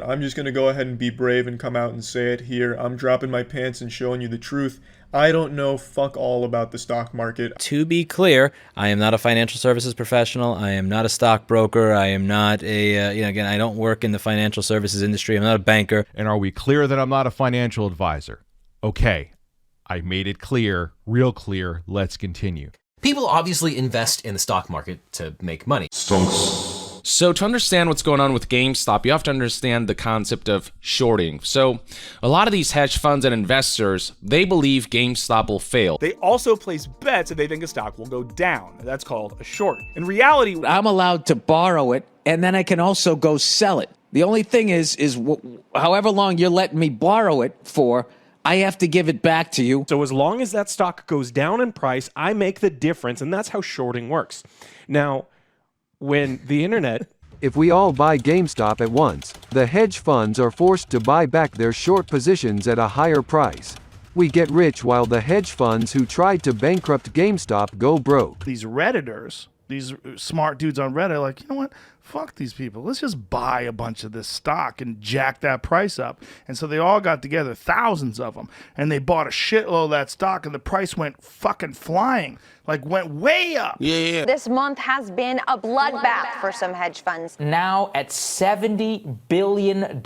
I'm just going to go ahead and be brave and come out and say it here. I'm dropping my pants and showing you the truth. I don't know fuck all about the stock market. To be clear, I am not a financial services professional. I am not a stockbroker. I am not a, again, I don't work in the financial services industry. I'm not a banker. And are we clear that I'm not a financial advisor? Okay, I made it clear, real clear. Let's continue. People obviously invest in the stock market to make money. Stonks. So to understand what's going on with GameStop, you have to understand the concept of shorting. So a lot of these hedge funds and investors, they believe GameStop will fail. They also place bets that they think a stock will go down. That's called a short. In reality, I'm allowed to borrow it, and then I can also go sell it. The only thing is however long you're letting me borrow it for, I have to give it back to you. So as long as that stock goes down in price, I make the difference, and that's how shorting works. Now, when the internet... If we all buy GameStop at once, the hedge funds are forced to buy back their short positions at a higher price. We get rich while the hedge funds who tried to bankrupt GameStop go broke. These Redditors, these smart dudes on Reddit are like, you know what? Fuck these people. Let's just buy a bunch of this stock and jack that price up. And so they all got together, thousands of them, and they bought a shitload of that stock, and the price went fucking flying. Like, went way up. Yeah. This month has been a bloodbath for some hedge funds. Now at $70 billion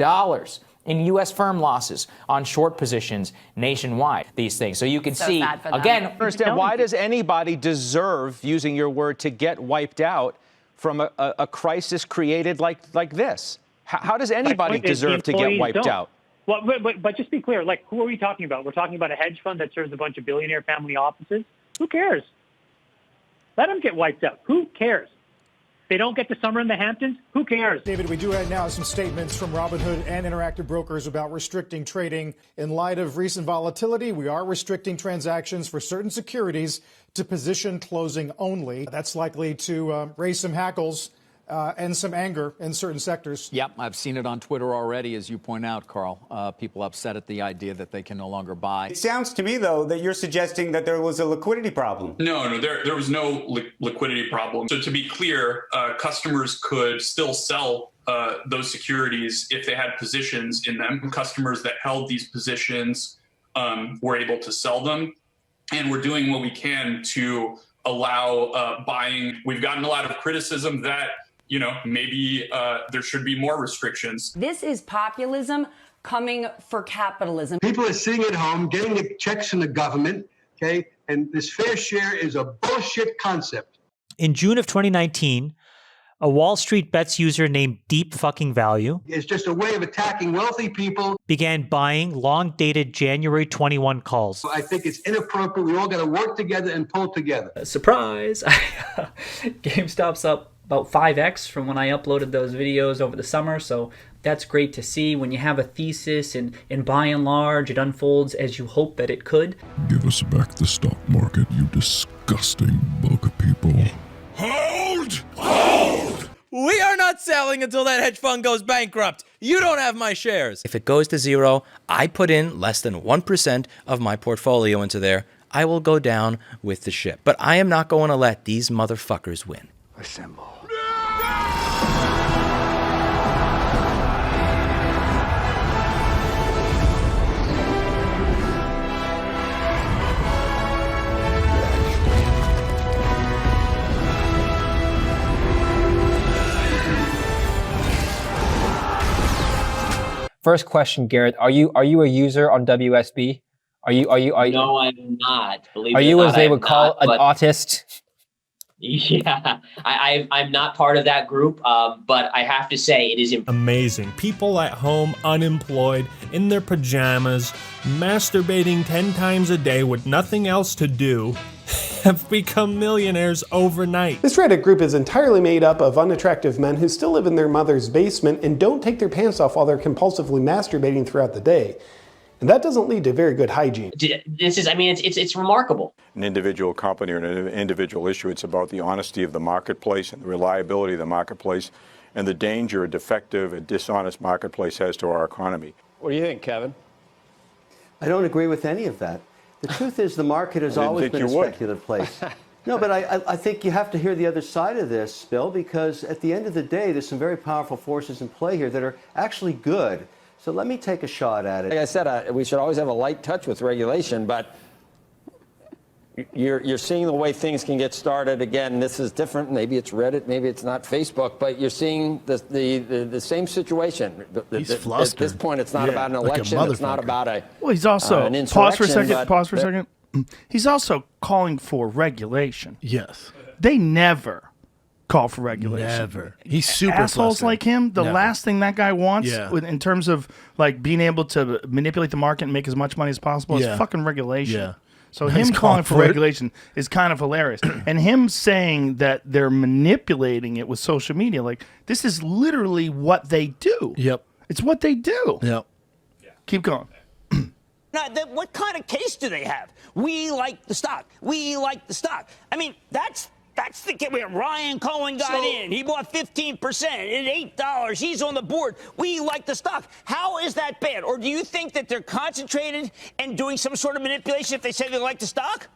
in U.S. firm losses on short positions nationwide, these things. So you can see, again... Understand, why does anybody deserve, using your word, to get wiped out from a crisis created like this? How does anybody deserve to get wiped out? Well, but just be clear, like, who are we talking about? We're talking about a hedge fund that serves a bunch of billionaire family offices? Who cares? Let them get wiped out. Who cares? They don't get to summer in the Hamptons? Who cares? David, we do have now some statements from Robinhood and Interactive Brokers about restricting trading. In light of recent volatility, we are restricting transactions for certain securities to position closing only. That's likely to raise some hackles and some anger in certain sectors. Yep, I've seen it on Twitter already, as you point out, Carl. People upset at the idea that they can no longer buy. It sounds to me, though, that you're suggesting that there was a liquidity problem. No, there was no liquidity problem. So to be clear, customers could still sell those securities if they had positions in them. Customers that held these positions were able to sell them. And we're doing what we can to allow buying. We've gotten a lot of criticism that maybe there should be more restrictions. This is populism coming for capitalism. People are sitting at home getting the checks from the government, okay? And this fair share is a bullshit concept. In June of 2019, a Wall Street Bets user named Deep Fucking Value It's just a way of attacking wealthy people. began buying long-dated January 21 calls. I think it's inappropriate. We all got to work together and pull together. Surprise! GameStop's up about 5x from when I uploaded those videos over the summer, so that's great to see. When you have a thesis and by and large it unfolds as you hope that it could. Give us back the stock market, you disgusting bug of people. Hold! We are not selling until that hedge fund goes bankrupt. You don't have my shares. If it goes to zero, I put in less than 1% of my portfolio into there. I will go down with the ship. But I am not going to let these motherfuckers win. Assemble. First question, Garrett, are you a user on WSB? Are you No, I'm not. Believe are it you or as not, they I'm would call not, an autist? Yeah, I'm not part of that group, but I have to say it is amazing. People at home, unemployed, in their pajamas, masturbating 10 times a day with nothing else to do, have become millionaires overnight. This Reddit group is entirely made up of unattractive men who still live in their mother's basement and don't take their pants off while they're compulsively masturbating throughout the day. And that doesn't lead to very good hygiene. It's remarkable. An individual company or an individual issue, it's about the honesty of the marketplace and the reliability of the marketplace and the danger a defective and dishonest marketplace has to our economy. What do you think, Kevin? I don't agree with any of that. The truth is the market has always been a speculative place. No, but I think you have to hear the other side of this, Bill, because at the end of the day, there's some very powerful forces in play here that are actually good. So let me take a shot at it. Like I said, we should always have a light touch with regulation, but you're seeing the way things can get started. Again, this is different. Maybe it's Reddit, maybe it's not Facebook, but you're seeing the same situation. He's At flustered. this point, it's not about an election. It's not about a Well, he's also an pause for a insurrection, second. but Pause for a second. He's also calling for regulation. Yes. They never call for regulation. Never. He's super assholes flustered. like him. The Never. last thing that guy wants, Yeah. in terms of like being able to manipulate the market and make as much money as possible, Yeah. is fucking regulation. Yeah. So He's him calling for for it. regulation is kind of hilarious, and him saying that they're manipulating it with social media, like this is literally what they do. Yep. It's what they do. Yep. Keep going. Now, what kind of case do they have? We like the stock. We like the stock. I mean, that's the where Ryan Cohen got in. He bought 15% at $8. He's on the board. We like the stock. How is that bad? Or do you think that they're concentrated and doing some sort of manipulation if they say they like the stock?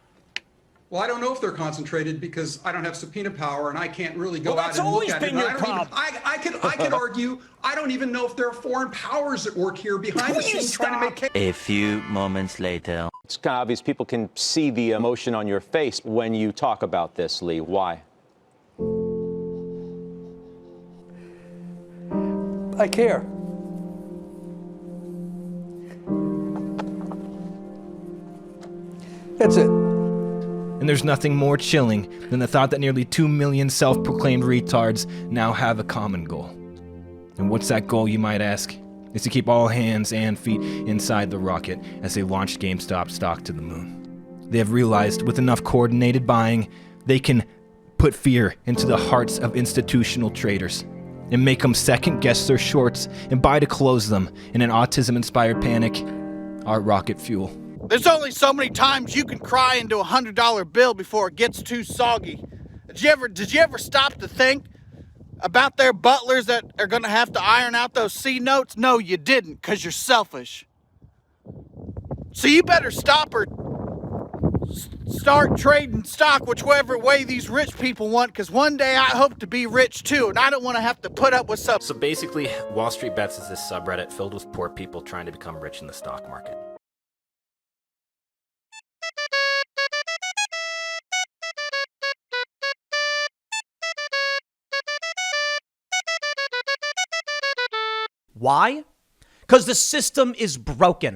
Well, I don't know if they're concentrated because I don't have subpoena power and I can't really go Well, out that's and look always at it. been your And I don't even, problem. I could argue I don't even know if there are foreign powers at work here behind the scenes trying to make cases. A few moments later. It's kind of obvious people can see the emotion on your face when you talk about this, Lee. Why? I care. That's it. And there's nothing more chilling than the thought that nearly 2 million self-proclaimed retards now have a common goal. And what's that goal, you might ask? Is to keep all hands and feet inside the rocket as they launched GameStop stock to the moon. They have realized with enough coordinated buying, they can put fear into the hearts of institutional traders and make them second-guess their shorts and buy to close them in an autism-inspired panic. Our rocket fuel. There's only so many times you can cry into a $100 bill before it gets too soggy. Did you ever stop to think about their butlers that are going to have to iron out those C notes? No, you didn't, because you're selfish. So you better stop or start trading stock whichever way these rich people want, because one day I hope to be rich too, and I don't want to have to put up with some. So basically, Wall Street Bets is this subreddit filled with poor people trying to become rich in the stock market. Why? Because the system is broken.